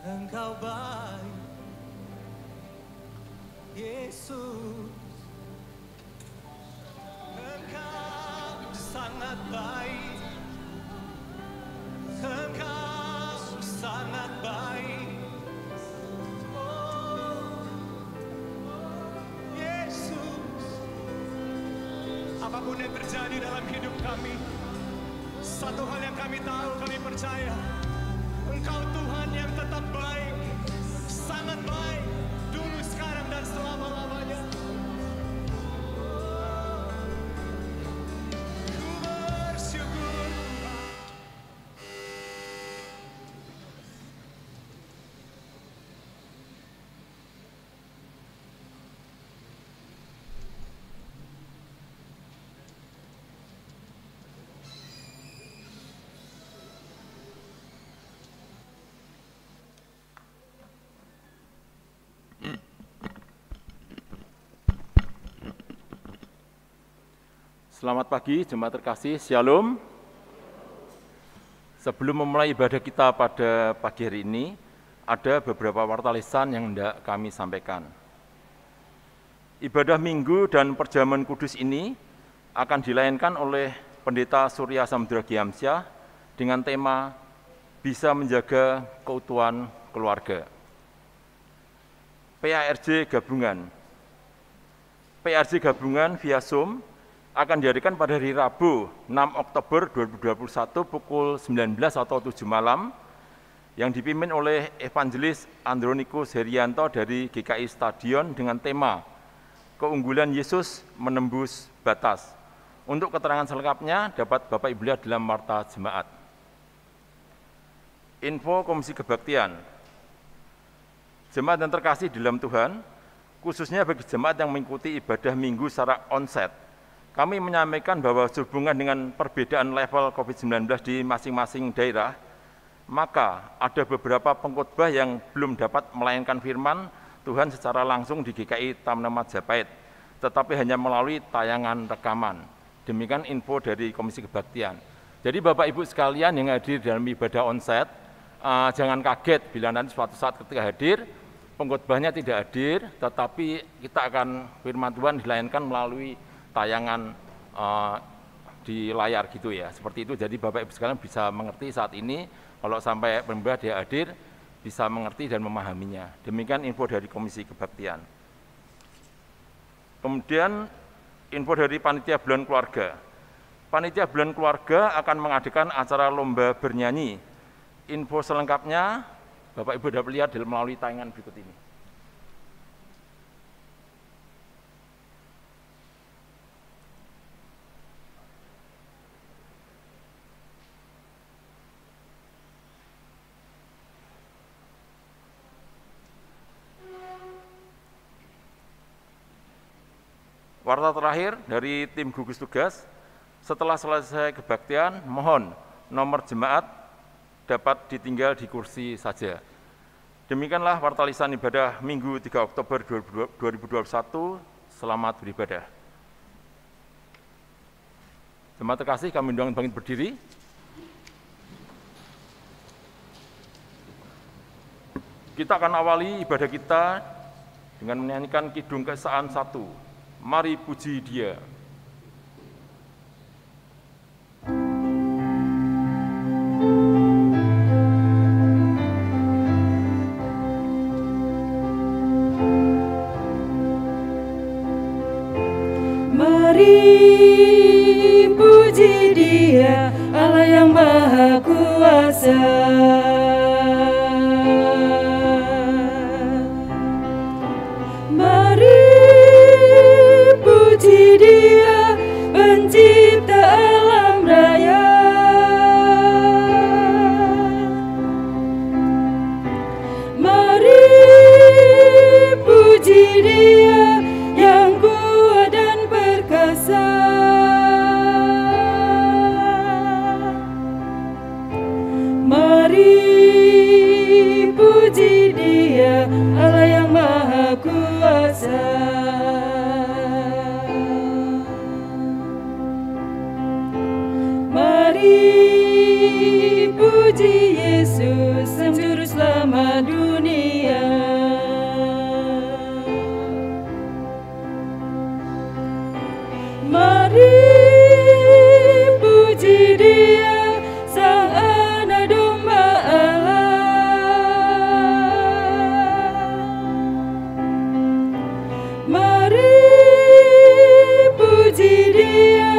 Engkau baik, Yesus. Engkau sangat baik, Engkau sangat baik. Oh, Yesus. Apapun yang terjadi dalam hidup kami, satu hal yang kami tahu, kami percaya, Engkau Tuhan yang tetap baik, sangat baik, dulu, sekarang, dan selama-lamanya. Ku bersyukur. Selamat pagi, jemaat terkasih, Shalom. Sebelum memulai ibadah kita pada pagi hari ini, ada beberapa warta lisan yang hendak kami sampaikan. Ibadah Minggu dan Perjamuan Kudus ini akan dilayankan oleh Pendeta Surya Samudra Giamsyah dengan tema Bisa Menjaga Keutuhan Keluarga. PARJ Gabungan. PARJ Gabungan via Zoom akan diadakan pada hari Rabu 6 Oktober 2021 pukul 19 atau 7 malam yang dipimpin oleh Evangelis Andronikus Herianto dari GKI Stadion dengan tema Keunggulan Yesus Menembus Batas. Untuk keterangan selengkapnya dapat Bapak Ibu lihat dalam Warta Jemaat. Info Komisi Kebaktian. Jemaat yang terkasih di dalam Tuhan, khususnya bagi jemaat yang mengikuti ibadah minggu secara onsite. Kami menyampaikan bahwa sehubungan dengan perbedaan level COVID-19 di masing-masing daerah, maka ada beberapa pengkhotbah yang belum dapat melayangkan firman Tuhan secara langsung di GKI Taman Majapahit, tetapi hanya melalui tayangan rekaman. Demikian info dari Komisi Kebaktian. Jadi Bapak Ibu sekalian yang hadir dalam ibadah onsite, jangan kaget bila nanti suatu saat ketika hadir, pengkhotbahnya tidak hadir, tetapi kita akan firman Tuhan dilayangkan melalui tayangan di layar gitu ya, seperti itu. Jadi Bapak Ibu sekalian bisa mengerti saat ini, kalau sampai pembah dia hadir, bisa mengerti dan memahaminya. Demikian info dari Komisi Kebaktian. Kemudian info dari Panitia Bulan Keluarga. Panitia Bulan Keluarga akan mengadakan acara lomba bernyanyi. Info selengkapnya Bapak Ibu dapat lihat melalui tayangan berikut ini. Warta terakhir dari tim gugus tugas, setelah selesai kebaktian, mohon nomor jemaat dapat ditinggal di kursi saja. Demikianlah warta lisan ibadah Minggu 3 Oktober 2021. Selamat beribadah. Jemaat terkasih, kami undang bangkit berdiri. Kita akan awali ibadah kita dengan menyanyikan Kidung Keesaan 1. Mari puji Dia. Mari puji Dia, Allah yang Maha Kuasa. Dia pencipta alam raya. Mari puji Dia yang kuat dan perkasa. Mari puji Dia, Allah yang Maha Kuasa. Puji Yesus, Sang Juru Selamat dunia. Mari puji Dia, Sang Anak Domba Allah. Mari puji Dia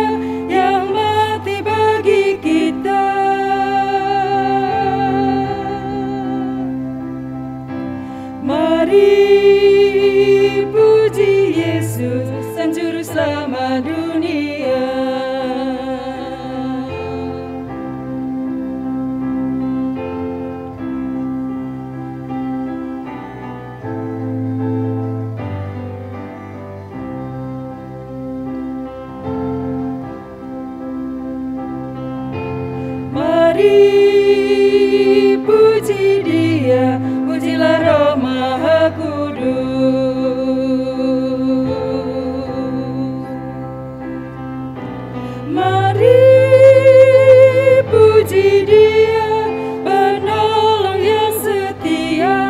yang mati bagi kita. Mari puji Yesus, Sang Juru Selamat dunia. Mari puji Dia, pujilah Roh Maha Kudus. Mari puji Dia, penolong yang setia.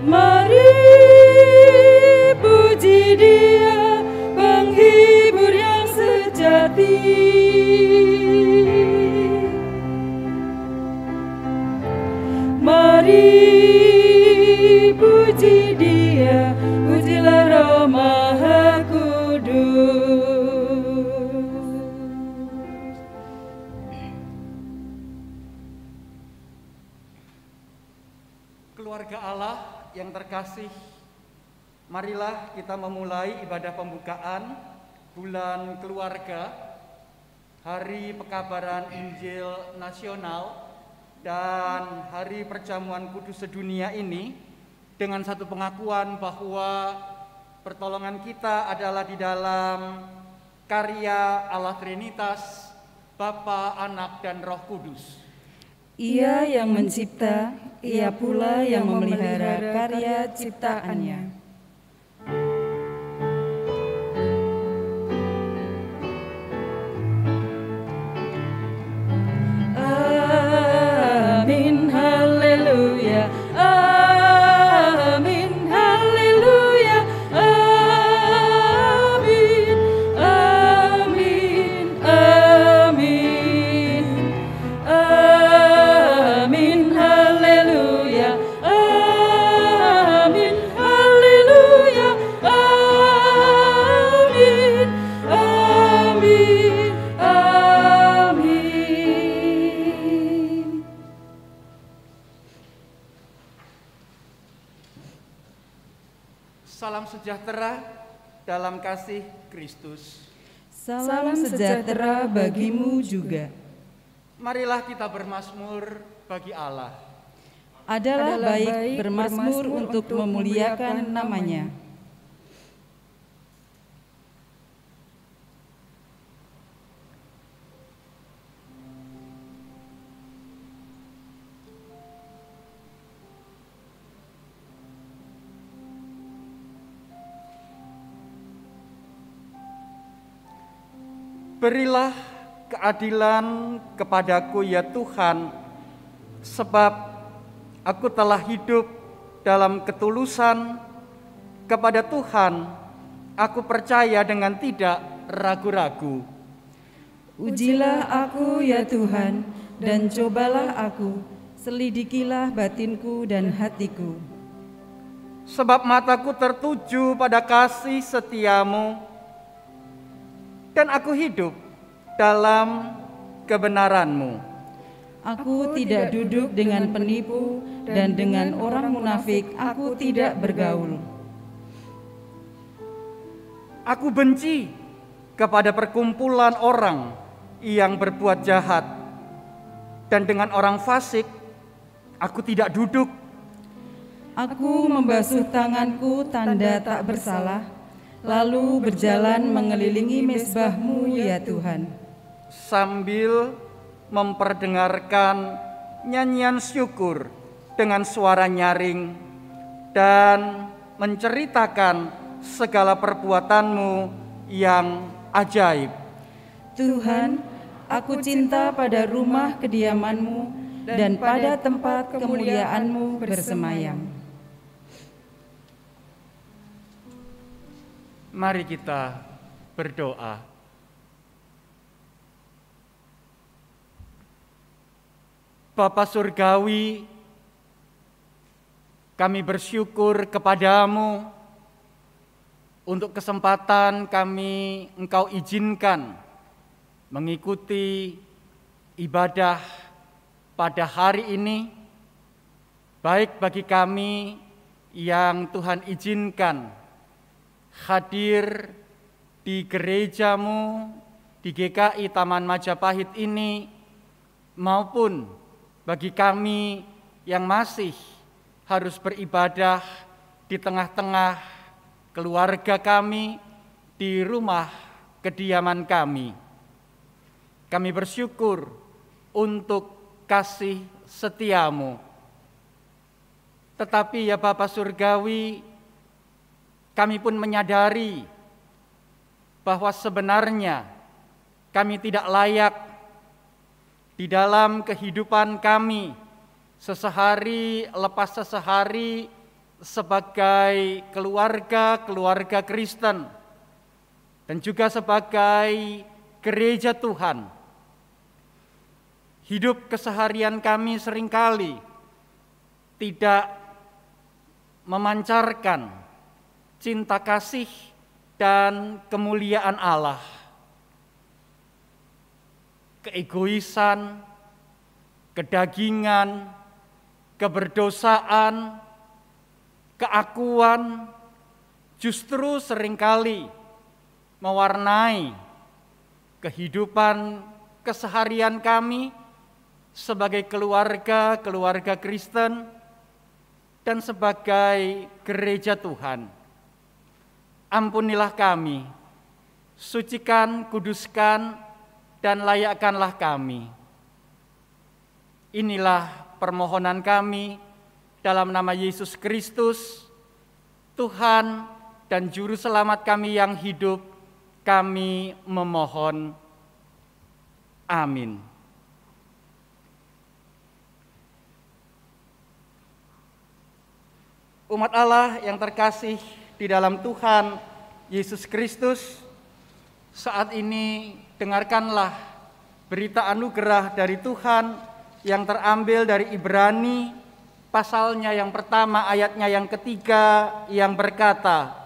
Mari puji Dia, penghibur yang sejati. Mari puji Dia, pujilah Roh Maha Kudus. Keluarga Allah yang terkasih, marilah kita memulai ibadah pembukaan bulan keluarga, Hari Pekabaran Injil Nasional dan hari perjamuan kudus sedunia ini dengan satu pengakuan bahwa pertolongan kita adalah di dalam karya Allah Trinitas, Bapa, Anak, dan Roh Kudus. Ia yang mencipta, ia pula yang memelihara karya ciptaannya. Amin, haleluya. Amin, haleluya. Amin, amin, amin. Amin, haleluya. Amin, haleluya. Amin, amin, amin. Salam sejahtera dalam kasih Kristus. Salam sejahtera bagimu juga. Marilah kita bermazmur bagi Allah. Adalah baik bermazmur untuk memuliakan namanya. Berilah keadilan kepadaku ya Tuhan, sebab aku telah hidup dalam ketulusan. Kepada Tuhan aku percaya dengan tidak ragu-ragu. Ujilah aku ya Tuhan, dan cobalah aku, selidikilah batinku dan hatiku. Sebab mataku tertuju pada kasih setiamu, dan aku hidup dalam kebenaranmu. Aku tidak duduk dengan penipu, dan dengan orang munafik aku tidak bergaul. Aku benci kepada perkumpulan orang yang berbuat jahat, dan dengan orang fasik aku tidak duduk. Aku membasuh tanganku tanda tak bersalah, lalu berjalan mengelilingi mezbah-Mu ya Tuhan. Sambil memperdengarkan nyanyian syukur dengan suara nyaring dan menceritakan segala perbuatan-Mu yang ajaib. Tuhan, aku cinta pada rumah kediaman-Mu dan pada tempat kemuliaan-Mu bersemayam. Mari kita berdoa. Bapa Surgawi, kami bersyukur kepadamu untuk kesempatan kami Engkau izinkan mengikuti ibadah pada hari ini, baik bagi kami yang Tuhan izinkan hadir di gereja-Mu di GKI Taman Majapahit ini, maupun bagi kami yang masih harus beribadah di tengah-tengah keluarga kami, di rumah kediaman kami. Kami bersyukur untuk kasih setia-Mu. Tetapi ya Bapa Surgawi, kami pun menyadari bahwa sebenarnya kami tidak layak di dalam kehidupan kami sesehari lepas sesehari sebagai keluarga Kristen dan juga sebagai gereja Tuhan. Hidup keseharian kami seringkali tidak memancarkan cinta kasih dan kemuliaan Allah. Keegoisan, kedagingan, keberdosaan, keakuan justru seringkali mewarnai kehidupan keseharian kami sebagai keluarga Kristen, dan sebagai gereja Tuhan. Ampunilah kami, sucikan, kuduskan, dan layakkanlah kami. Inilah permohonan kami dalam nama Yesus Kristus, Tuhan dan Juru Selamat kami yang hidup, kami memohon. Amin. Umat Allah yang terkasih di dalam Tuhan Yesus Kristus, saat ini dengarkanlah berita anugerah dari Tuhan yang terambil dari Ibrani, pasalnya yang pertama, ayatnya yang ketiga, yang berkata,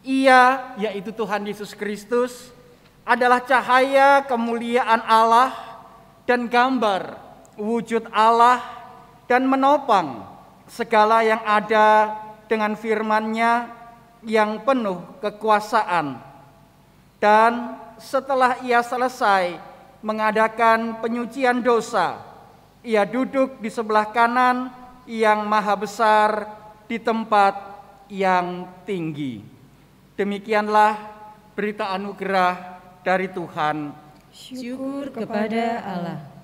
Ia, yaitu Tuhan Yesus Kristus, adalah cahaya kemuliaan Allah dan gambar wujud Allah, dan menopang segala yang ada dengan firman-Nya yang penuh kekuasaan. Dan setelah Ia selesai mengadakan penyucian dosa, Ia duduk di sebelah kanan yang maha besar di tempat yang tinggi. Demikianlah berita anugerah dari Tuhan. Syukur kepada Allah.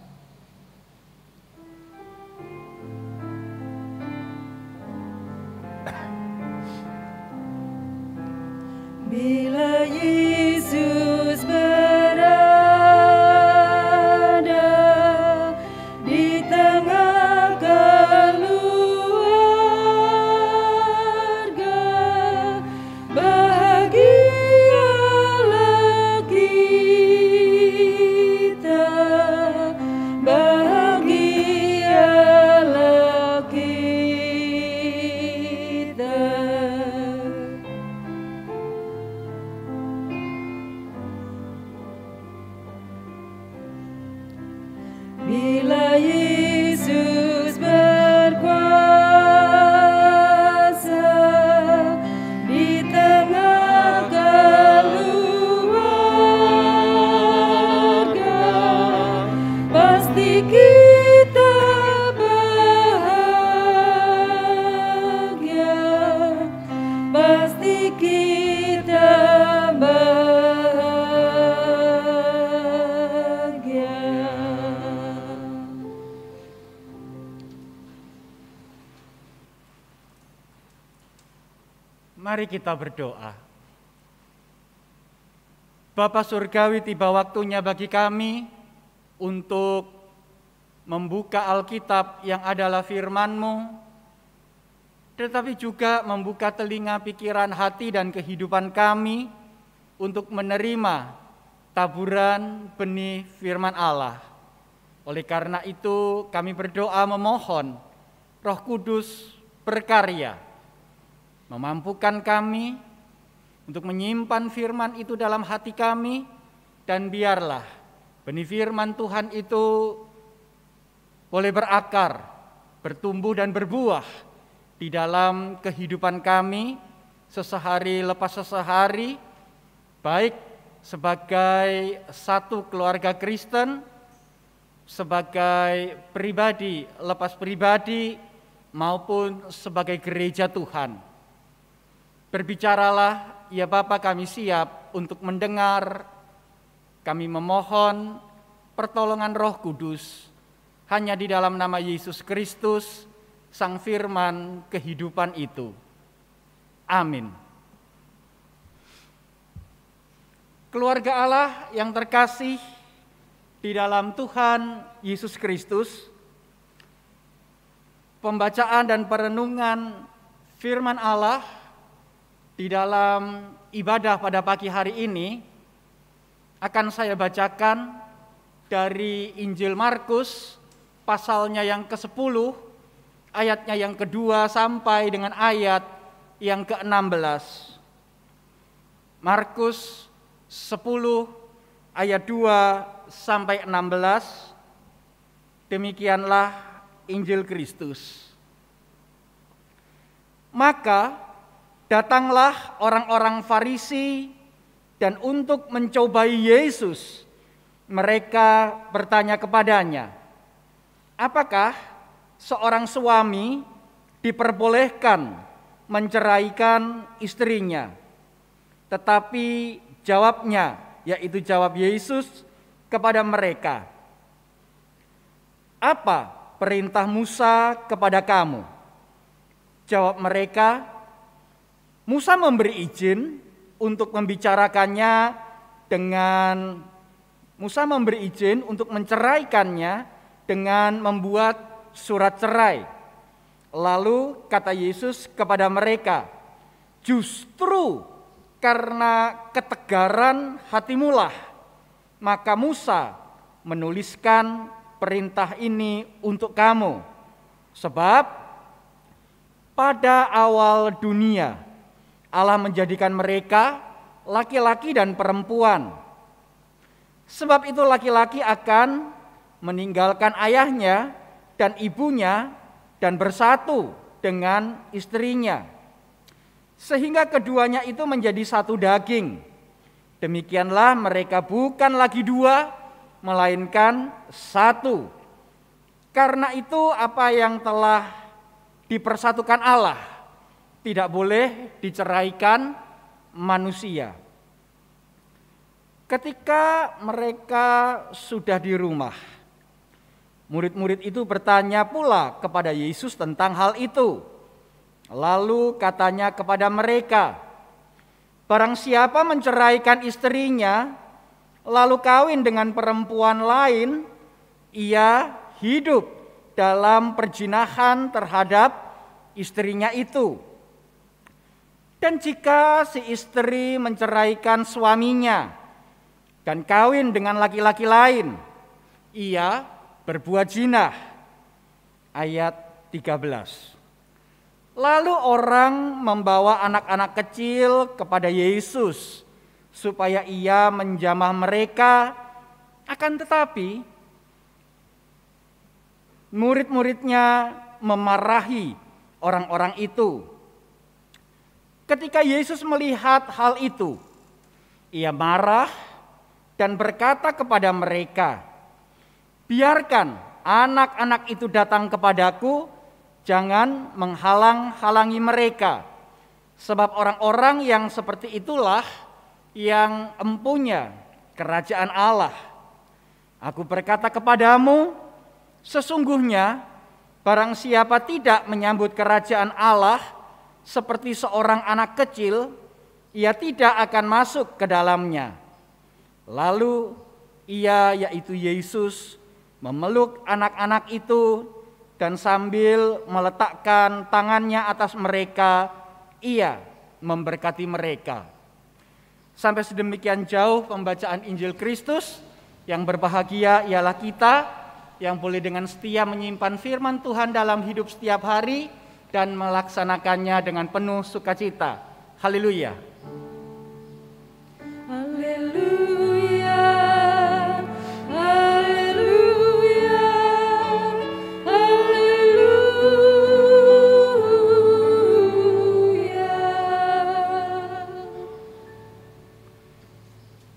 Bila Yesus berada di tengah keluarga, bahagialah kita, bahagialah kita. Bila Yesus berkuasa di tengah keluarga, pasti kita bahagia, pasti kita bahagia. Mari kita berdoa. Bapa Surgawi, tiba waktunya bagi kami untuk membuka Alkitab yang adalah firman-Mu, tetapi juga membuka telinga, pikiran, hati, dan kehidupan kami untuk menerima taburan benih firman Allah. Oleh karena itu kami berdoa memohon Roh Kudus berkarya, memampukan kami untuk menyimpan firman itu dalam hati kami, dan biarlah benih firman Tuhan itu boleh berakar, bertumbuh dan berbuah di dalam kehidupan kami sesehari lepas sesehari, baik sebagai satu keluarga Kristen, sebagai pribadi lepas pribadi, maupun sebagai gereja Tuhan. Berbicaralah, ya Bapa, kami siap untuk mendengar. Kami memohon pertolongan Roh Kudus hanya di dalam nama Yesus Kristus, Sang Firman kehidupan itu. Amin. Keluarga Allah yang terkasih di dalam Tuhan Yesus Kristus, pembacaan dan perenungan firman Allah di dalam ibadah pada pagi hari ini akan saya bacakan dari Injil Markus, pasalnya yang ke-10, ayatnya yang kedua sampai dengan ayat yang ke-16. Markus 10 ayat 2 sampai 16. Demikianlah Injil Kristus. Maka datanglah orang-orang Farisi, dan untuk mencobai Yesus, mereka bertanya kepadanya, apakah seorang suami diperbolehkan menceraikan istrinya? Tetapi jawabnya, yaitu jawab Yesus kepada mereka, "Apa perintah Musa kepada kamu?" Jawab mereka, "Musa memberi izin untuk membicarakannya Musa memberi izin untuk menceraikannya dengan membuat surat cerai." Lalu kata Yesus kepada mereka, "Justru karena ketegaran hatimulah, maka Musa menuliskan perintah ini untuk kamu. Sebab pada awal dunia Allah menjadikan mereka laki-laki dan perempuan. Sebab itu laki-laki akan meninggalkan ayahnya dan ibunya dan bersatu dengan istrinya, sehingga keduanya itu menjadi satu daging. Demikianlah mereka bukan lagi dua, melainkan satu. Karena itu apa yang telah dipersatukan Allah tidak boleh diceraikan manusia." Ketika mereka sudah di rumah, murid-murid itu bertanya pula kepada Yesus tentang hal itu. Lalu katanya kepada mereka, "Barang siapa menceraikan istrinya, lalu kawin dengan perempuan lain, ia hidup dalam perzinahan terhadap istrinya itu. Dan jika si istri menceraikan suaminya dan kawin dengan laki-laki lain, ia berbuat zina." Ayat 13. Lalu orang membawa anak-anak kecil kepada Yesus supaya ia menjamah mereka, akan tetapi murid-muridnya memarahi orang-orang itu. Ketika Yesus melihat hal itu, ia marah dan berkata kepada mereka, "Biarkan anak-anak itu datang kepadaku, jangan menghalang-halangi mereka, sebab orang-orang yang seperti itulah yang empunya kerajaan Allah. Aku berkata kepadamu, sesungguhnya barang siapa tidak menyambut kerajaan Allah seperti seorang anak kecil, ia tidak akan masuk ke dalamnya." Lalu ia, yaitu Yesus, memeluk anak-anak itu dan sambil meletakkan tangannya atas mereka, ia memberkati mereka. Sampai sedemikian jauh pembacaan Injil Kristus. Yang berbahagia ialah kita yang boleh dengan setia menyimpan firman Tuhan dalam hidup setiap hari dan melaksanakannya dengan penuh sukacita. Haleluya.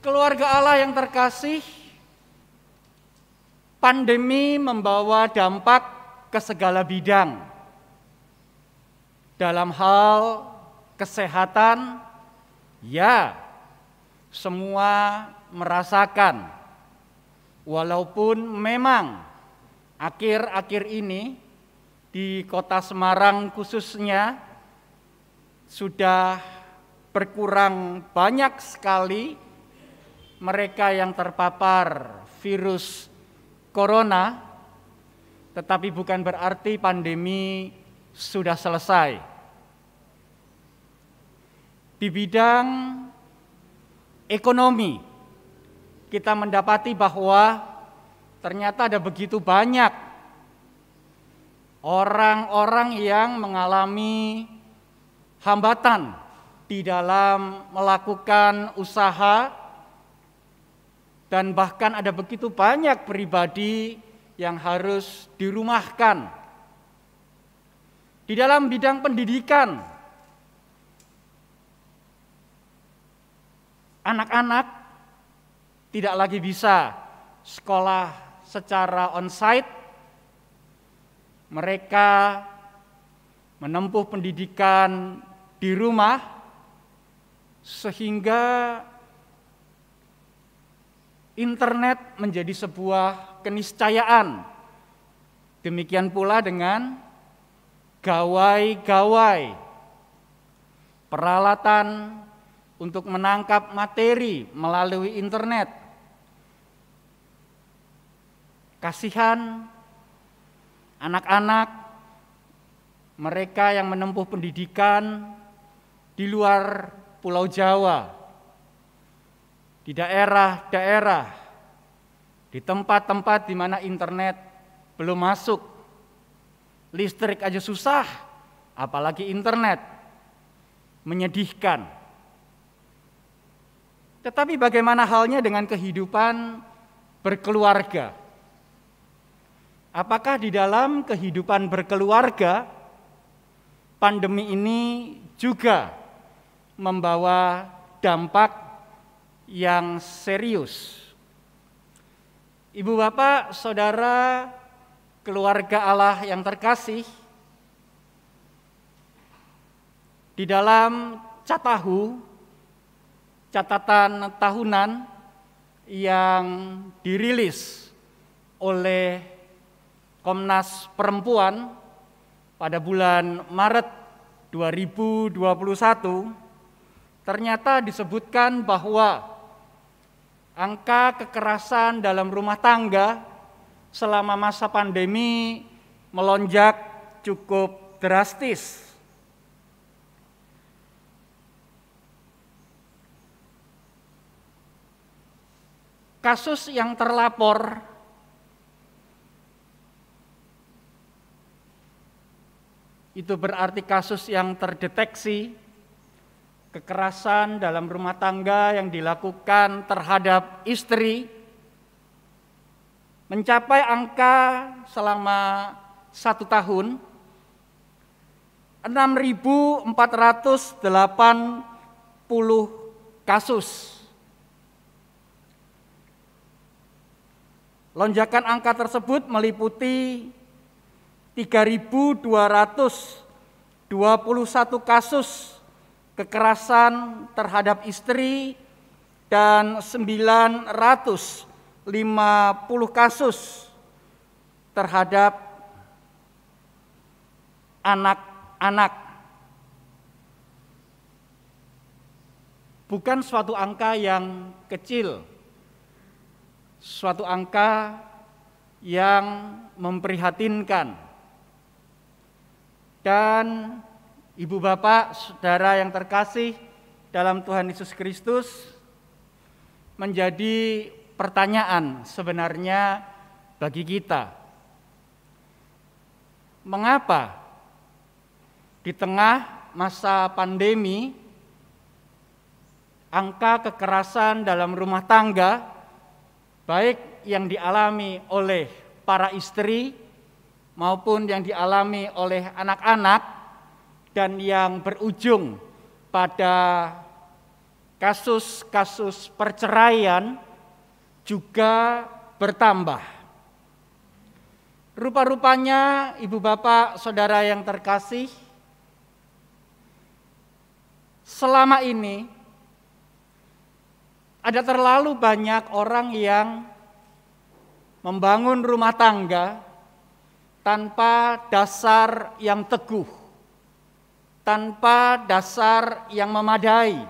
Keluarga Allah yang terkasih, pandemi membawa dampak ke segala bidang. Dalam hal kesehatan, ya, semua merasakan. Walaupun memang akhir-akhir ini di Kota Semarang khususnya sudah berkurang banyak sekali mereka yang terpapar virus corona, tetapi bukan berarti pandemi sudah selesai. Di bidang ekonomi, kita mendapati bahwa ternyata ada begitu banyak orang-orang yang mengalami hambatan di dalam melakukan usaha. Dan bahkan ada begitu banyak pribadi yang harus dirumahkan. Di dalam bidang pendidikan, anak-anak tidak lagi bisa sekolah secara onsite, mereka menempuh pendidikan di rumah sehingga internet menjadi sebuah keniscayaan. Demikian pula dengan gawai-gawai, peralatan untuk menangkap materi melalui internet. Kasihan anak-anak mereka yang menempuh pendidikan di luar Pulau Jawa, di daerah-daerah, di tempat-tempat di mana internet belum masuk, listrik aja susah, apalagi internet, menyedihkan. Tetapi bagaimana halnya dengan kehidupan berkeluarga? Apakah di dalam kehidupan berkeluarga, pandemi ini juga membawa dampak yang serius? Ibu bapak, saudara, keluarga Allah yang terkasih, di dalam Catahu, catatan tahunan yang dirilis oleh Komnas Perempuan pada bulan Maret 2021, ternyata disebutkan bahwa angka kekerasan dalam rumah tangga selama masa pandemi melonjak cukup drastis. Kasus yang terlapor itu berarti kasus yang terdeteksi kekerasan dalam rumah tangga yang dilakukan terhadap istri mencapai angka selama 1 tahun 6.480 kasus. Lonjakan angka tersebut meliputi 3.221 kasus kekerasan terhadap istri dan 950 kasus terhadap anak-anak. Bukan suatu angka yang kecil, suatu angka yang memprihatinkan. Dan ibu bapak, saudara yang terkasih dalam Tuhan Yesus Kristus, menjadi pertanyaan sebenarnya bagi kita. Mengapa di tengah masa pandemi angka kekerasan dalam rumah tangga, baik yang dialami oleh para istri maupun yang dialami oleh anak-anak dan yang berujung pada kasus-kasus perceraian juga bertambah. Rupa-rupanya ibu bapak, saudara yang terkasih, selama ini ada terlalu banyak orang yang membangun rumah tangga tanpa dasar yang teguh, tanpa dasar yang memadai.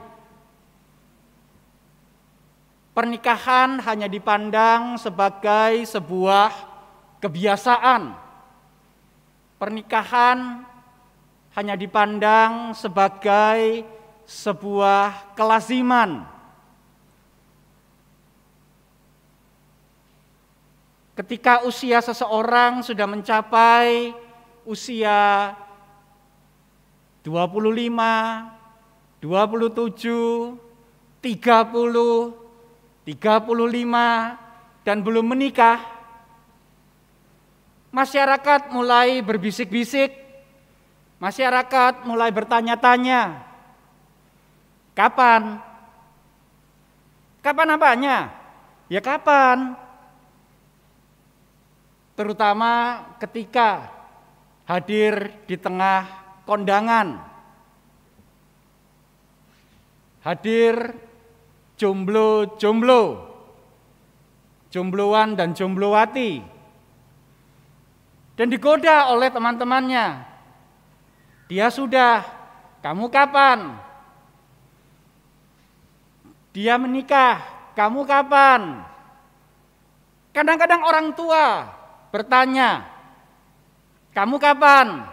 Pernikahan hanya dipandang sebagai sebuah kebiasaan. Pernikahan hanya dipandang sebagai sebuah kelaziman. Ketika usia seseorang sudah mencapai usia 25, 27, 30, 35 dan belum menikah, masyarakat mulai berbisik-bisik, masyarakat mulai bertanya-tanya, kapan? Kapan apanya? Ya kapan? Terutama ketika hadir di tengah kondangan, hadir jomblo-jomblo, jombloan dan jomblowati, dan digoda oleh teman-temannya. Dia sudah, kamu kapan? Dia menikah, kamu kapan? Kadang-kadang orang tua bertanya, kamu kapan?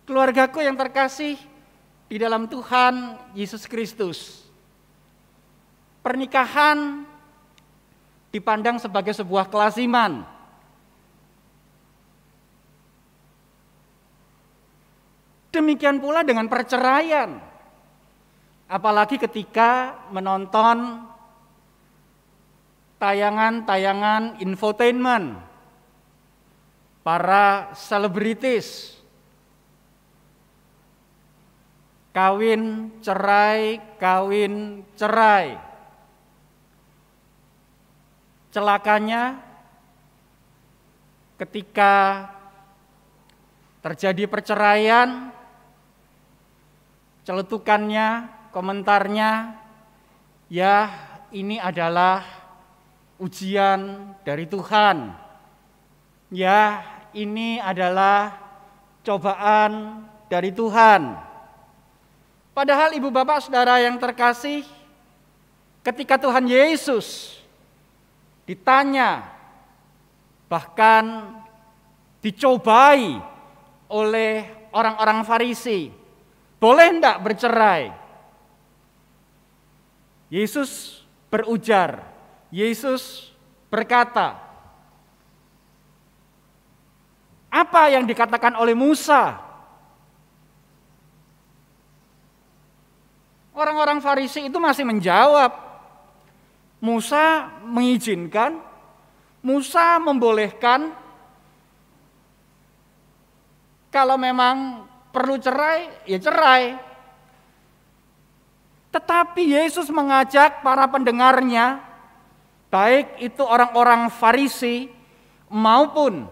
Keluargaku yang terkasih di dalam Tuhan Yesus Kristus, pernikahan dipandang sebagai sebuah kelasiman. Demikian pula dengan perceraian. Apalagi ketika menonton tayangan-tayangan infotainment, para selebritis, kawin cerai, celakanya ketika terjadi perceraian, celetukannya, komentarnya, ya ini adalah ujian dari Tuhan. Ya ini adalah cobaan dari Tuhan. Padahal ibu bapak saudara yang terkasih, ketika Tuhan Yesus ditanya, bahkan dicobai oleh orang-orang Farisi, boleh enggak bercerai? Yesus berujar, Yesus berkata, apa yang dikatakan oleh Musa? Orang-orang Farisi itu masih menjawab, Musa mengizinkan, Musa membolehkan, kalau memang perlu cerai, ya cerai. Tetapi Yesus mengajak para pendengarnya, baik itu orang-orang Farisi maupun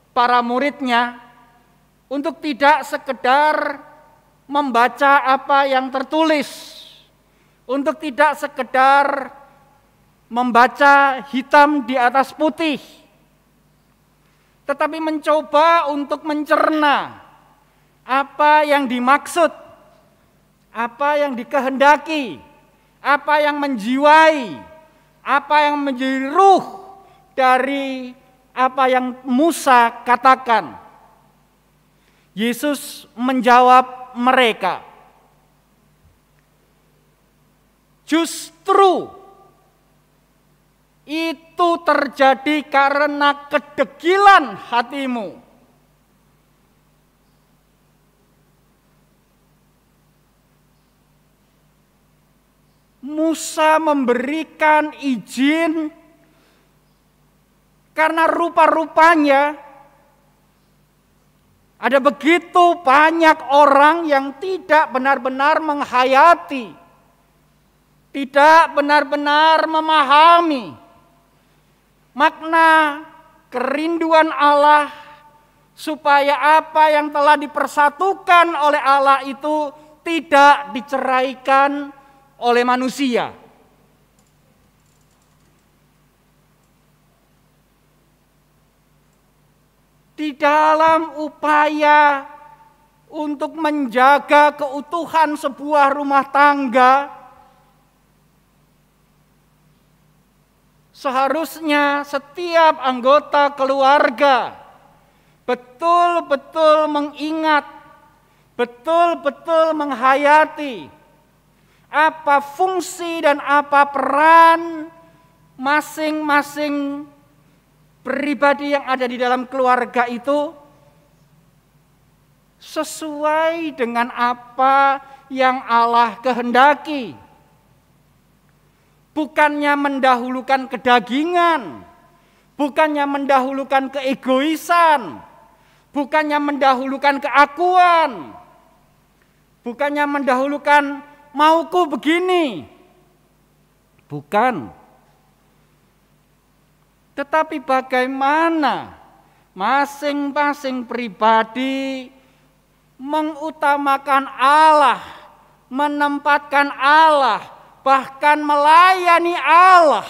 para muridnya, untuk tidak sekedar membaca apa yang tertulis, untuk tidak sekedar membaca hitam di atas putih, tetapi mencoba untuk mencerna apa yang dimaksud, apa yang dikehendaki, apa yang menjiwai, apa yang menjadi ruh dari apa yang Musa katakan. Yesus menjawab mereka, justru itu terjadi karena kedegilan hatimu. Musa memberikan izin karena rupa-rupanya ada begitu banyak orang yang tidak benar-benar menghayati, tidak benar-benar memahami makna kerinduan Allah, supaya apa yang telah dipersatukan oleh Allah itu tidak diceraikan oleh manusia. Di dalam upaya untuk menjaga keutuhan sebuah rumah tangga, seharusnya setiap anggota keluarga betul-betul mengingat, betul-betul menghayati apa fungsi dan apa peran masing-masing pribadi yang ada di dalam keluarga itu, sesuai dengan apa yang Allah kehendaki. Bukannya mendahulukan kedagingan, bukannya mendahulukan keegoisan, bukannya mendahulukan keakuan, bukannya mendahulukan mauku begini. Bukan. Tetapi bagaimana masing-masing pribadi mengutamakan Allah, menempatkan Allah, bahkan melayani Allah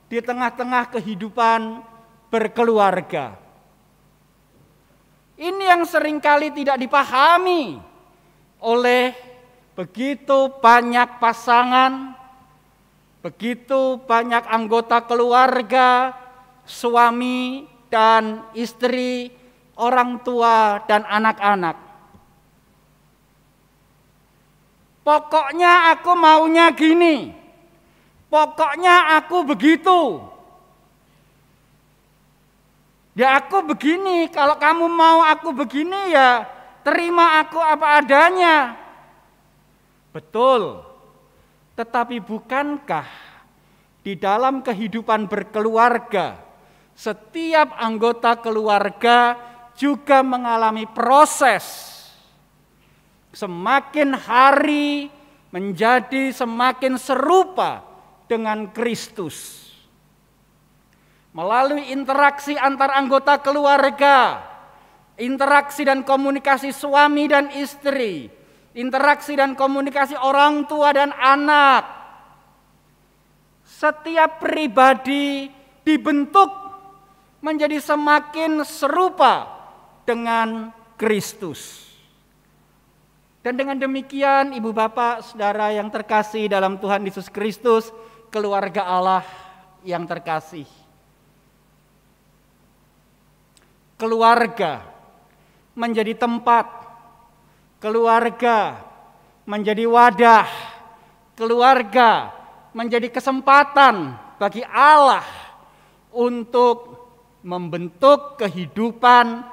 di tengah-tengah kehidupan berkeluarga. Ini yang seringkali tidak dipahami oleh begitu banyak pasangan, begitu banyak anggota keluarga, suami dan istri, orang tua dan anak-anak. Pokoknya aku maunya gini, pokoknya aku begitu. Ya aku begini, kalau kamu mau aku begini ya terima aku apa adanya. Betul, tetapi bukankah di dalam kehidupan berkeluarga, setiap anggota keluarga juga mengalami proses. Semakin hari menjadi semakin serupa dengan Kristus. Melalui interaksi antar anggota keluarga, interaksi dan komunikasi suami dan istri, interaksi dan komunikasi orang tua dan anak, setiap pribadi dibentuk menjadi semakin serupa dengan Kristus. Dan dengan demikian, ibu bapak, saudara yang terkasih dalam Tuhan Yesus Kristus, keluarga Allah yang terkasih. Keluarga menjadi tempat, keluarga menjadi wadah, keluarga menjadi kesempatan bagi Allah untuk membentuk kehidupan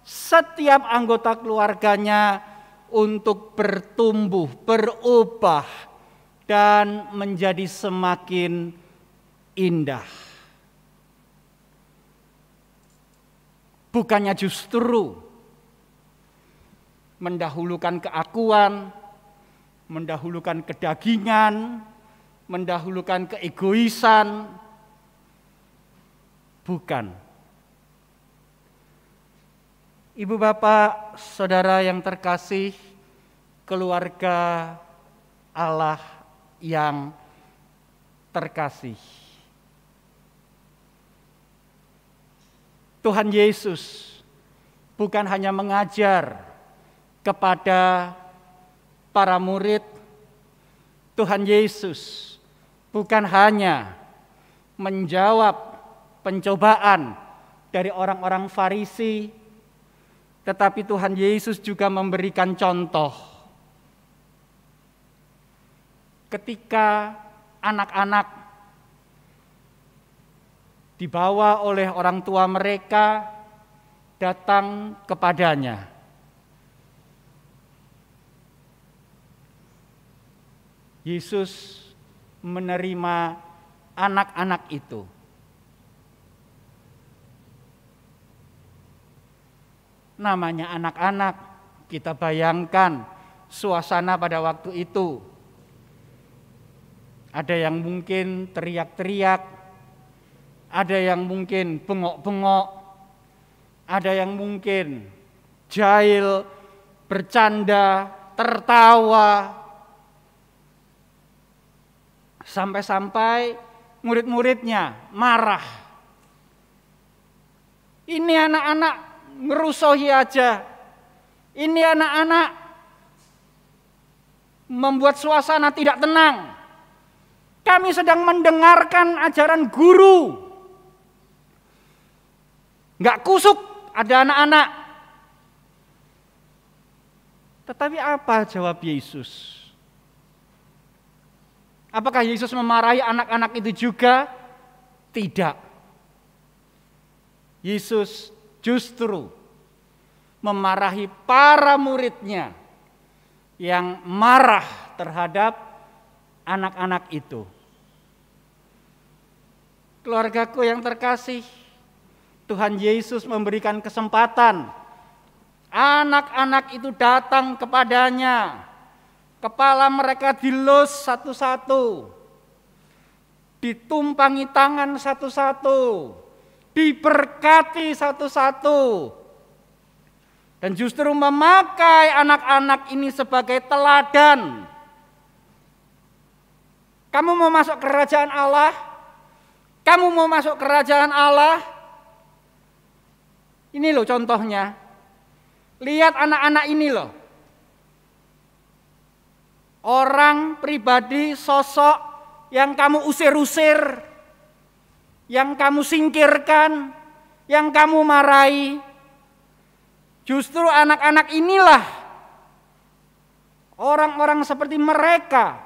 setiap anggota keluarganya untuk bertumbuh, berubah, dan menjadi semakin indah. Bukannya justru mendahulukan keakuan, mendahulukan kedagingan, mendahulukan keegoisan. Bukan. Ibu bapak, saudara yang terkasih, keluarga Allah yang terkasih. Tuhan Yesus bukan hanya mengajar kepada para murid, Tuhan Yesus bukan hanya menjawab pencobaan dari orang-orang Farisi, tetapi Tuhan Yesus juga memberikan contoh. Ketika anak-anak dibawa oleh orang tua mereka datang kepadanya, Yesus menerima anak-anak itu. Namanya anak-anak, kita bayangkan suasana pada waktu itu. Ada yang mungkin teriak-teriak, ada yang mungkin bengok-bengok, ada yang mungkin jahil, bercanda, tertawa. Sampai-sampai murid-muridnya marah. Ini anak-anak ngerusohi aja. Ini anak-anak membuat suasana tidak tenang. Kami sedang mendengarkan ajaran guru. Nggak kusuk ada anak-anak. Tetapi apa jawab Yesus? Apakah Yesus memarahi anak-anak itu juga? Tidak. Yesus justru memarahi para muridnya yang marah terhadap anak-anak itu. Keluargaku yang terkasih, Tuhan Yesus memberikan kesempatan anak-anak itu datang kepadanya. Kepala mereka dilus satu-satu, ditumpangi tangan satu-satu, diberkati satu-satu, dan justru memakai anak-anak ini sebagai teladan. Kamu mau masuk kerajaan Allah? Kamu mau masuk kerajaan Allah? Ini loh contohnya. Lihat anak-anak ini loh. Orang, pribadi, sosok yang kamu usir-usir, yang kamu singkirkan, yang kamu marahi. Justru anak-anak inilah orang-orang seperti mereka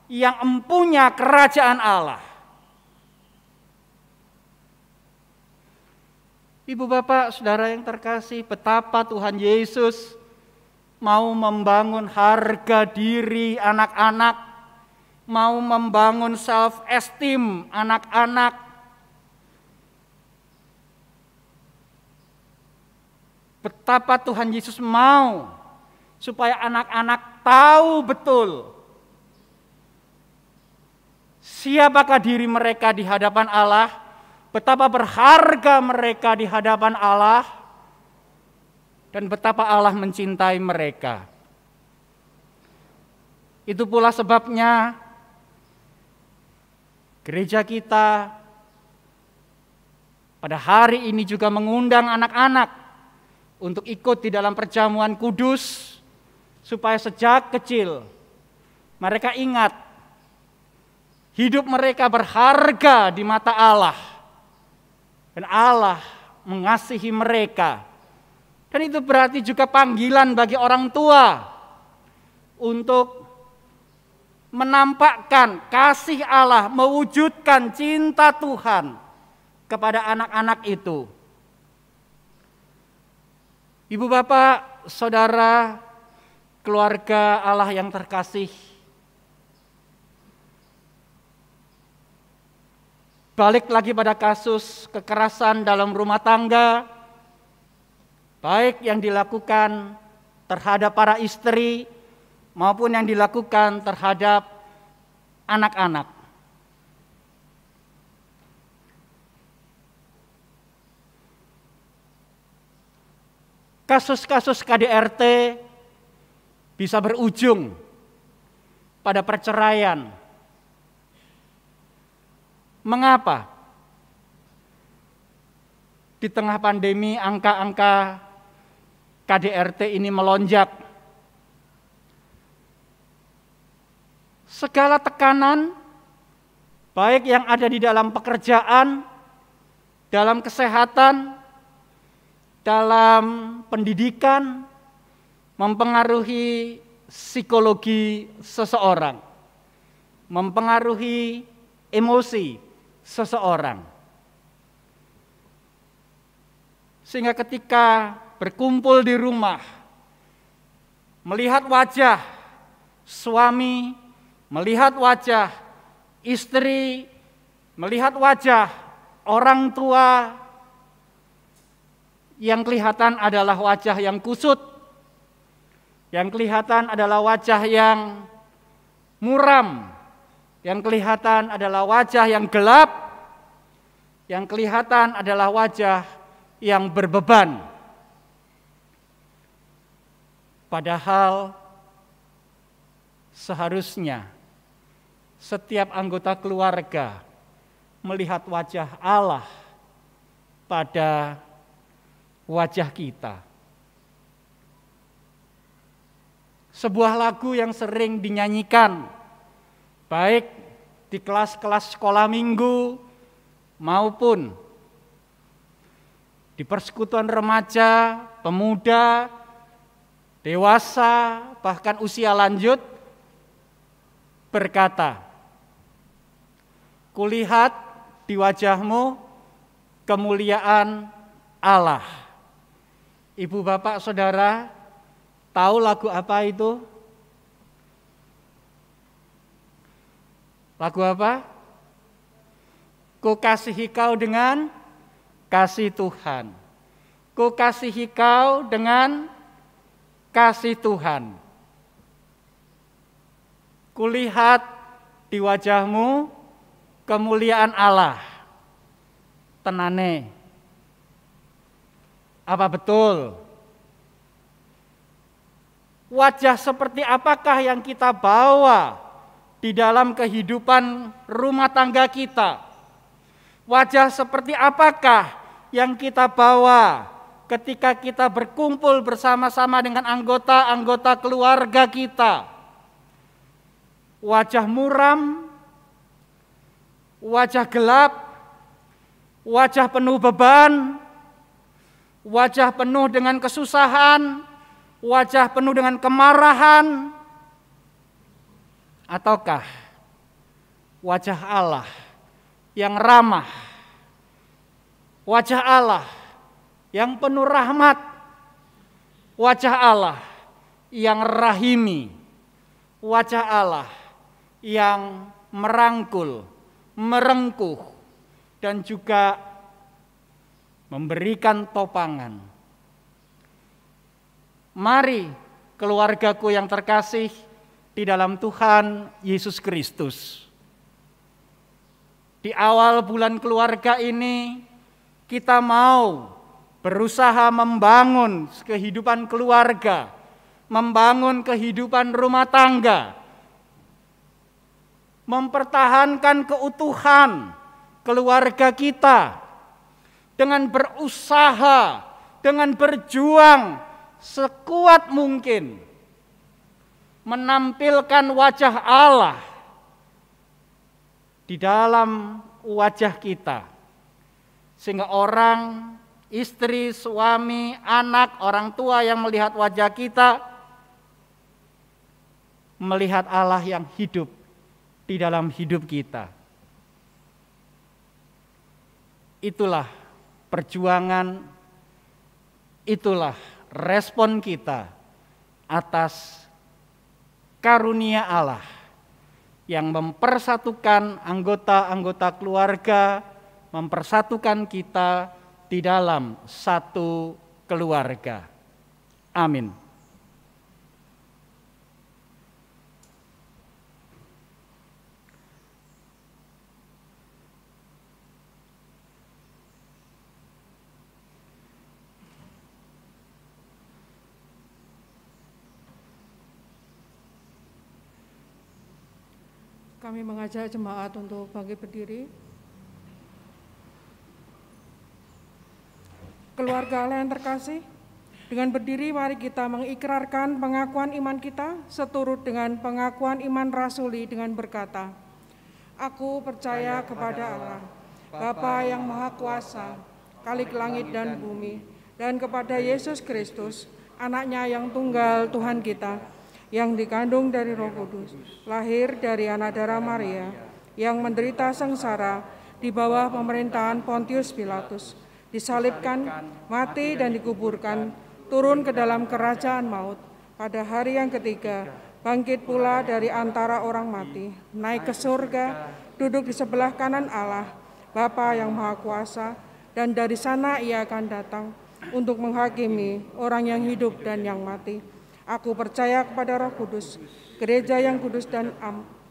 yang empunya kerajaan Allah. Ibu bapak saudara yang terkasih, betapa Tuhan Yesus mau membangun harga diri anak-anak, mau membangun self-esteem anak-anak. Betapa Tuhan Yesus mau supaya anak-anak tahu betul siapakah diri mereka di hadapan Allah, betapa berharga mereka di hadapan Allah, dan betapa Allah mencintai mereka. Itu pula sebabnya gereja kita pada hari ini juga mengundang anak-anak untuk ikut di dalam perjamuan kudus, supaya sejak kecil mereka ingat hidup mereka berharga di mata Allah, dan Allah mengasihi mereka. Dan itu berarti juga panggilan bagi orang tua untuk menampakkan kasih Allah, mewujudkan cinta Tuhan kepada anak-anak itu. Ibu bapak, saudara, keluarga Allah yang terkasih, balik lagi pada kasus kekerasan dalam rumah tangga, baik yang dilakukan terhadap para istri maupun yang dilakukan terhadap anak-anak. Kasus-kasus KDRT bisa berujung pada perceraian. Mengapa? Di tengah pandemi angka-angka KDRT ini melonjak. Segala tekanan, baik yang ada di dalam pekerjaan, dalam kesehatan, dalam pendidikan, mempengaruhi psikologi seseorang, mempengaruhi emosi seseorang. Sehingga ketika berkumpul di rumah, melihat wajah suami, melihat wajah istri, melihat wajah orang tua, yang kelihatan adalah wajah yang kusut, yang kelihatan adalah wajah yang muram, yang kelihatan adalah wajah yang gelap, yang kelihatan adalah wajah yang berbeban. Padahal seharusnya setiap anggota keluarga melihat wajah Allah pada wajah kita. Sebuah lagu yang sering dinyanyikan baik di kelas-kelas sekolah minggu maupun di persekutuan remaja, pemuda, dewasa, bahkan usia lanjut, berkata, "Kulihat di wajahmu kemuliaan Allah." Ibu bapak saudara, tahu lagu apa itu? Lagu apa? Ku kasihi kau dengan kasih Tuhan. Ku kasihi kau dengan kasih Tuhan. Kulihat di wajahmu kemuliaan Allah. Tenane, Apa betul? Wajah seperti apakah yang kita bawa di dalam kehidupan rumah tangga kita? Wajah seperti apakah yang kita bawa ketika kita berkumpul bersama-sama dengan anggota-anggota keluarga kita? Wajah muram, wajah gelap, wajah penuh beban, wajah penuh dengan kesusahan, wajah penuh dengan kemarahan, ataukah wajah Allah yang ramah, wajah Allah yang penuh rahmat, wajah Allah yang rahimi, wajah Allah yang merangkul, merengkuh, dan juga memberikan topangan. Mari keluargaku yang terkasih di dalam Tuhan Yesus Kristus. Di awal bulan keluarga ini kita mau berusaha membangun kehidupan keluarga, membangun kehidupan rumah tangga, mempertahankan keutuhan keluarga kita dengan berusaha, dengan berjuang sekuat mungkin menampilkan wajah Allah di dalam wajah kita, sehingga orang, istri, suami, anak, orang tua yang melihat wajah kita melihat Allah yang hidup di dalam hidup kita. Itulah perjuangan, itulah respon kita atas karunia Allah yang mempersatukan anggota-anggota keluarga, mempersatukan kita di dalam satu keluarga. Amin. Kami mengajak jemaat untuk bangkit berdiri. Keluarga Allah yang terkasih, dengan berdiri mari kita mengikrarkan pengakuan iman kita seturut dengan pengakuan iman rasuli dengan berkata, Aku percaya kepada Allah, Bapa yang Maha Kuasa, Khalik langit dan bumi, dan kepada Yesus Kristus, Anaknya yang tunggal Tuhan kita, yang dikandung dari Roh Kudus, lahir dari anak darah Maria, yang menderita sengsara di bawah pemerintahan Pontius Pilatus, disalibkan, mati dan dikuburkan, turun ke dalam kerajaan maut, pada hari yang ketiga, bangkit pula dari antara orang mati, naik ke surga, duduk di sebelah kanan Allah, Bapa yang Maha Kuasa, dan dari sana Ia akan datang untuk menghakimi orang yang hidup dan yang mati. Aku percaya kepada Roh Kudus, gereja yang kudus dan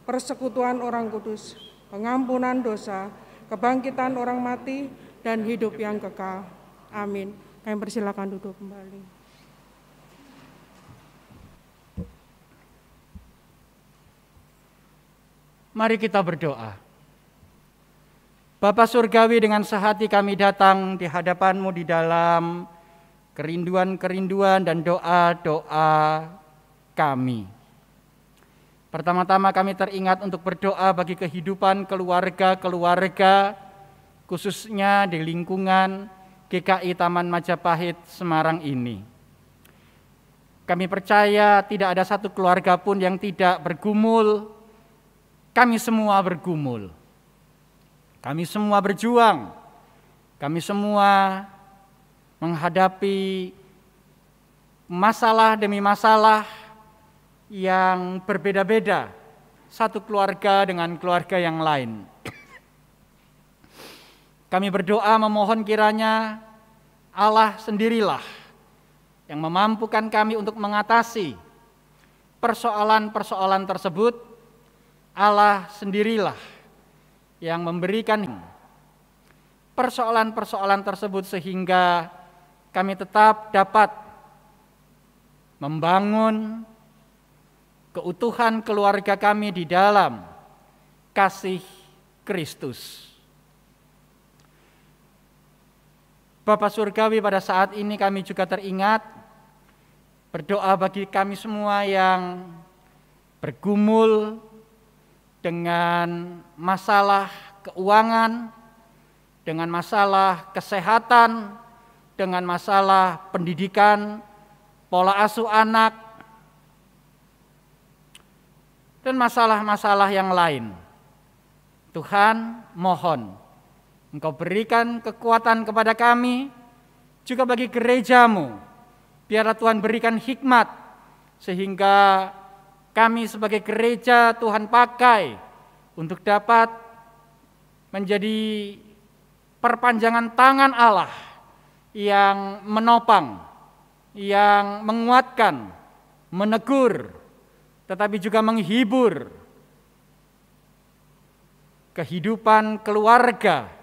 persekutuan orang kudus, pengampunan dosa, kebangkitan orang mati, dan hidup yang kekal. Amin. Kami persilakan duduk kembali. Mari kita berdoa. Bapa Surgawi, dengan sehati kami datang di hadapan-Mu di dalam kerinduan-kerinduan dan doa-doa kami. Pertama-tama kami teringat untuk berdoa bagi kehidupan keluarga-keluarga, khususnya di lingkungan GKI Taman Majapahit Semarang ini. Kami percaya tidak ada satu keluarga pun yang tidak bergumul. Kami semua bergumul. Kami semua berjuang. Kami semua menghadapi masalah demi masalah yang berbeda-beda, satu keluarga dengan keluarga yang lain. Kami berdoa memohon kiranya Allah sendirilah yang memampukan kami untuk mengatasi persoalan-persoalan tersebut. Allah sendirilah yang memberikan persoalan-persoalan tersebut sehingga kami tetap dapat membangun keutuhan keluarga kami di dalam kasih Kristus. Bapa Surgawi, pada saat ini kami juga teringat berdoa bagi kami semua yang bergumul dengan masalah keuangan, dengan masalah kesehatan, dengan masalah pendidikan, pola asuh anak, dan masalah-masalah yang lain. Tuhan, mohon Engkau berikan kekuatan kepada kami, juga bagi gereja-Mu. Biarlah Tuhan berikan hikmat, sehingga kami sebagai gereja Tuhan pakai untuk dapat menjadi perpanjangan tangan Allah yang menopang, yang menguatkan, menegur, tetapi juga menghibur kehidupan keluarga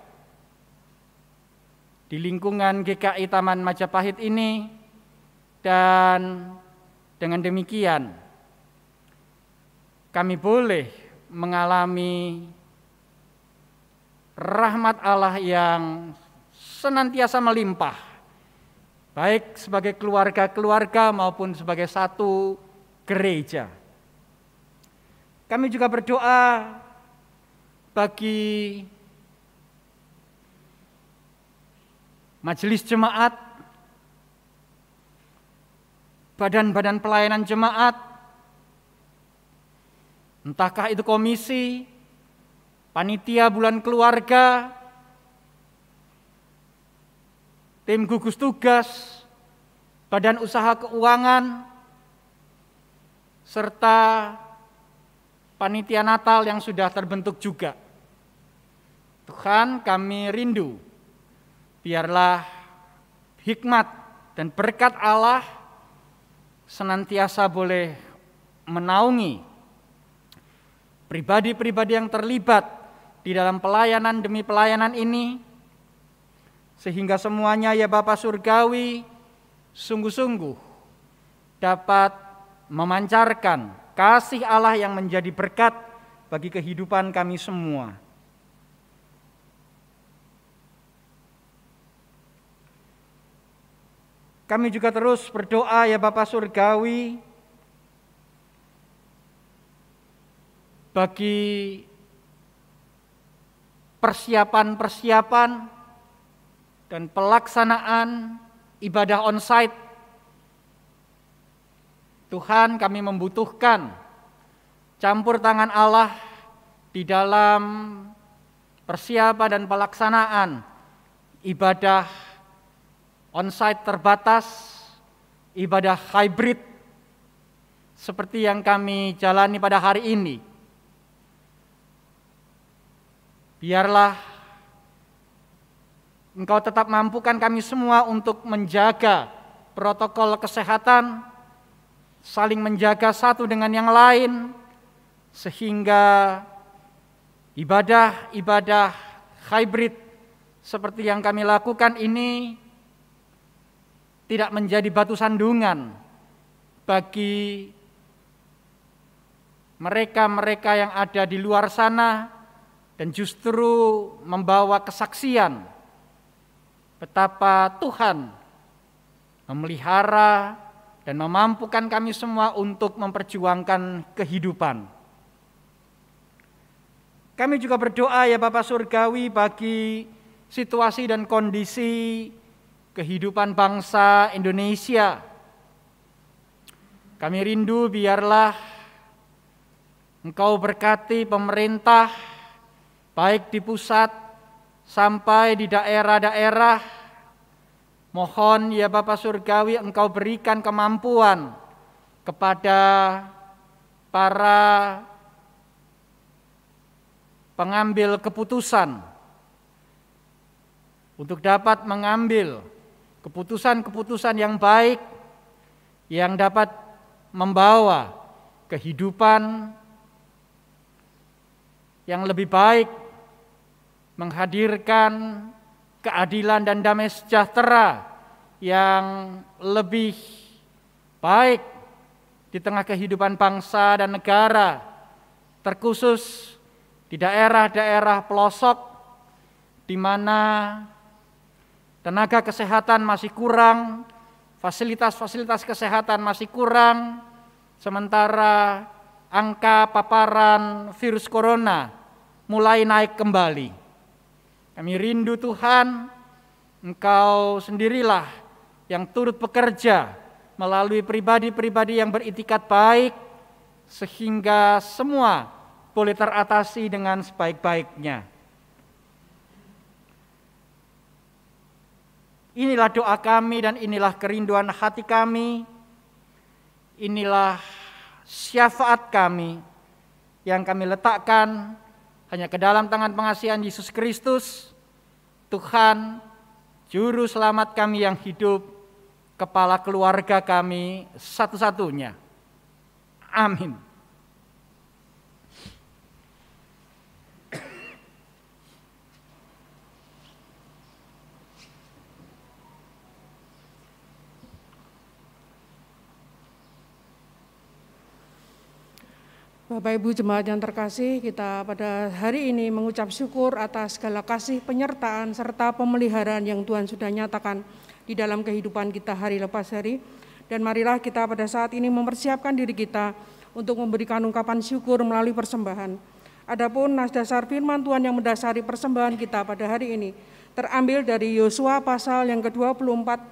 di lingkungan GKI Taman Majapahit ini. Dan dengan demikian kami boleh mengalami rahmat Allah yang senantiasa melimpah, baik sebagai keluarga-keluarga maupun sebagai satu gereja. Kami juga berdoa bagi majelis jemaat, badan-badan pelayanan jemaat, entahkah itu komisi, panitia bulan keluarga, tim gugus tugas, badan usaha keuangan, serta panitia Natal yang sudah terbentuk juga. Tuhan, kami rindu, biarlah hikmat dan berkat Allah senantiasa boleh menaungi pribadi-pribadi yang terlibat di dalam pelayanan demi pelayanan ini, sehingga semuanya ya Bapa Surgawi sungguh-sungguh dapat memancarkan kasih Allah yang menjadi berkat bagi kehidupan kami semua. Kami juga terus berdoa ya Bapa Surgawi bagi persiapan-persiapan dan pelaksanaan ibadah onsite. Tuhan, kami membutuhkan campur tangan Allah di dalam persiapan dan pelaksanaan ibadah onsite terbatas, ibadah hybrid seperti yang kami jalani pada hari ini. Biarlah Engkau tetap mampukan kami semua untuk menjaga protokol kesehatan, saling menjaga satu dengan yang lain, sehingga ibadah-ibadah hybrid seperti yang kami lakukan ini tidak menjadi batu sandungan bagi mereka-mereka yang ada di luar sana, dan justru membawa kesaksian betapa Tuhan memelihara dan memampukan kami semua untuk memperjuangkan kehidupan. Kami juga berdoa ya Bapa Surgawi bagi situasi dan kondisi kehidupan bangsa Indonesia. Kami rindu biarlah Engkau berkati pemerintah, baik di pusat sampai di daerah-daerah. Mohon ya Bapa Surgawi Engkau berikan kemampuan kepada para pengambil keputusan untuk dapat mengambil keputusan-keputusan yang baik yang dapat membawa kehidupan yang lebih baik, menghadirkan keadilan dan damai sejahtera yang lebih baik di tengah kehidupan bangsa dan negara, terkhusus di daerah-daerah pelosok di mana tenaga kesehatan masih kurang, fasilitas-fasilitas kesehatan masih kurang, sementara angka paparan virus corona mulai naik kembali. Kami rindu Tuhan, Engkau sendirilah yang turut bekerja melalui pribadi-pribadi yang beritikat baik, sehingga semua boleh teratasi dengan sebaik-baiknya. Inilah doa kami dan inilah kerinduan hati kami, inilah syafaat kami yang kami letakkan hanya ke dalam tangan pengasihan Yesus Kristus, Tuhan, Juru Selamat kami yang hidup, Kepala keluarga kami satu-satunya. Amin. Bapak Ibu jemaat yang terkasih, kita pada hari ini mengucap syukur atas segala kasih penyertaan serta pemeliharaan yang Tuhan sudah nyatakan di dalam kehidupan kita hari lepas hari. Dan marilah kita pada saat ini mempersiapkan diri kita untuk memberikan ungkapan syukur melalui persembahan. Adapun nas dasar firman Tuhan yang mendasari persembahan kita pada hari ini terambil dari Yosua pasal yang ke-24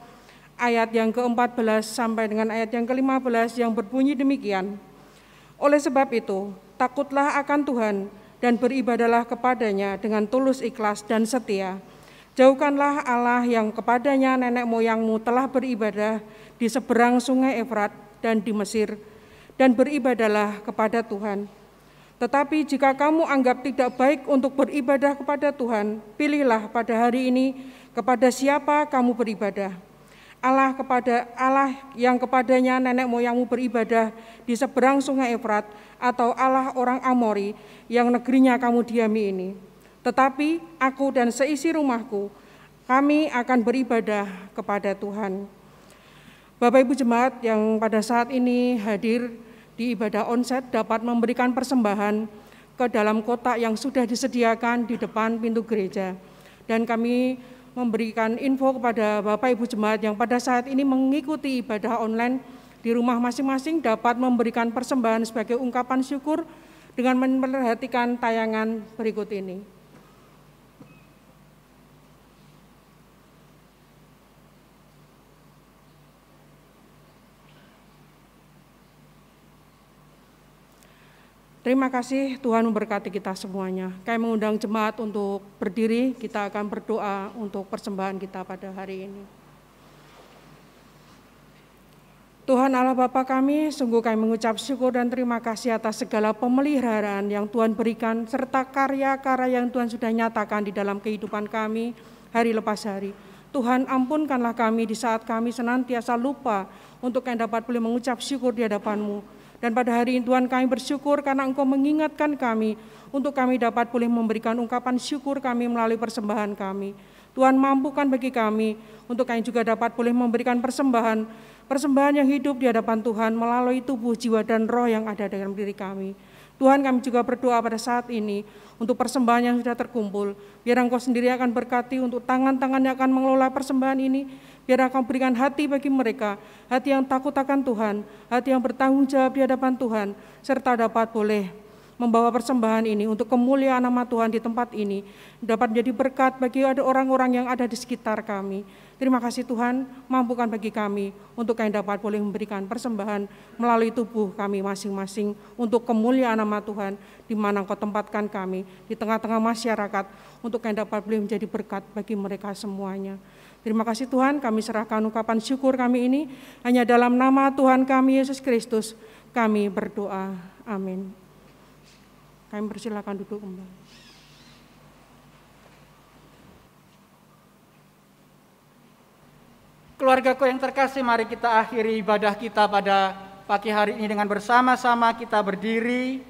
ayat yang ke-14 sampai dengan ayat yang ke-15 yang berbunyi demikian. Oleh sebab itu, takutlah akan Tuhan dan beribadalah kepadanya dengan tulus ikhlas dan setia. Jauhkanlah Allah yang kepadanya nenek moyangmu telah beribadah di seberang sungai Efrat dan di Mesir, dan beribadalah kepada Tuhan. Tetapi jika kamu anggap tidak baik untuk beribadah kepada Tuhan, pilihlah pada hari ini kepada siapa kamu beribadah. Allah yang kepadanya nenek moyangmu beribadah di seberang sungai Efrat, atau Allah orang Amori yang negerinya kamu diami ini. Tetapi aku dan seisi rumahku, kami akan beribadah kepada Tuhan. Bapak Ibu jemaat yang pada saat ini hadir di ibadah onsite dapat memberikan persembahan ke dalam kotak yang sudah disediakan di depan pintu gereja. Dan kami memberikan info kepada Bapak Ibu jemaat yang pada saat ini mengikuti ibadah online di rumah masing-masing dapat memberikan persembahan sebagai ungkapan syukur dengan memperhatikan tayangan berikut ini. Terima kasih, Tuhan memberkati kita semuanya. Kami mengundang jemaat untuk berdiri, kita akan berdoa untuk persembahan kita pada hari ini. Tuhan Allah Bapa kami, sungguh kami mengucap syukur dan terima kasih atas segala pemeliharaan yang Tuhan berikan, serta karya-karya yang Tuhan sudah nyatakan di dalam kehidupan kami hari lepas hari. Tuhan ampunkanlah kami di saat kami senantiasa lupa untuk kami dapat boleh mengucap syukur di hadapan-Mu. Dan pada hari ini Tuhan kami bersyukur karena Engkau mengingatkan kami untuk kami dapat boleh memberikan ungkapan syukur kami melalui persembahan kami. Tuhan mampukan bagi kami untuk kami juga dapat boleh memberikan persembahan yang hidup di hadapan Tuhan melalui tubuh, jiwa, dan roh yang ada dalam diri kami. Tuhan kami juga berdoa pada saat ini untuk persembahan yang sudah terkumpul. Biar Engkau sendiri akan berkati untuk tangan-tangan yang akan mengelola persembahan ini. Biar Engkau berikan hati bagi mereka, hati yang takut akan Tuhan, hati yang bertanggung jawab di hadapan Tuhan, serta dapat boleh membawa persembahan ini untuk kemuliaan nama Tuhan di tempat ini, dapat menjadi berkat bagi ada orang-orang yang ada di sekitar kami. Terima kasih Tuhan, mampukan bagi kami untuk kami dapat boleh memberikan persembahan melalui tubuh kami masing-masing untuk kemuliaan nama Tuhan, di mana Engkau tempatkan kami di tengah-tengah masyarakat untuk kami dapat boleh menjadi berkat bagi mereka semuanya. Terima kasih Tuhan, kami serahkan ungkapan syukur kami ini hanya dalam nama Tuhan kami Yesus Kristus kami berdoa. Amin. Kami persilakan duduk kembali. Keluargaku yang terkasih, mari kita akhiri ibadah kita pada pagi hari ini dengan bersama-sama kita berdiri.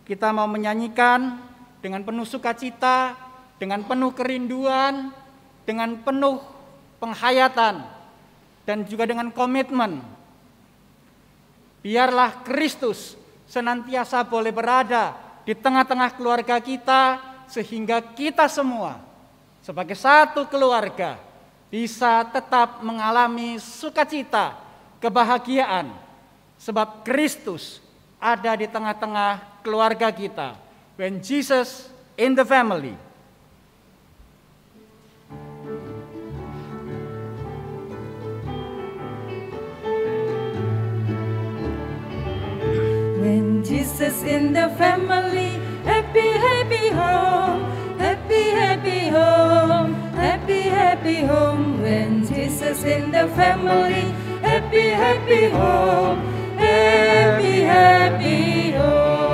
Kita mau menyanyikan dengan penuh sukacita, dengan penuh kerinduan, dengan penuh penghayatan, dan juga dengan komitmen. Biarlah Kristus senantiasa boleh berada di tengah-tengah keluarga kita, sehingga kita semua sebagai satu keluarga bisa tetap mengalami sukacita, kebahagiaan, sebab Kristus ada di tengah-tengah keluarga kita. When Jesus in the family. When Jesus in the family, happy, happy home, happy, happy home, happy, happy home. When Jesus in the family, happy, happy home, happy, happy home.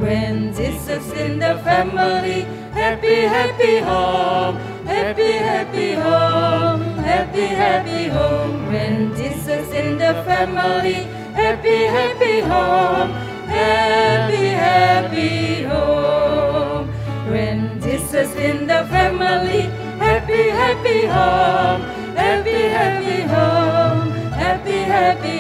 When Jesus in the family, happy, happy home, happy, happy home, happy, happy home. When Jesus in the family, happy, happy home, happy, happy home. When Jesus in the family, happy, happy home, happy, happy home, happy, happy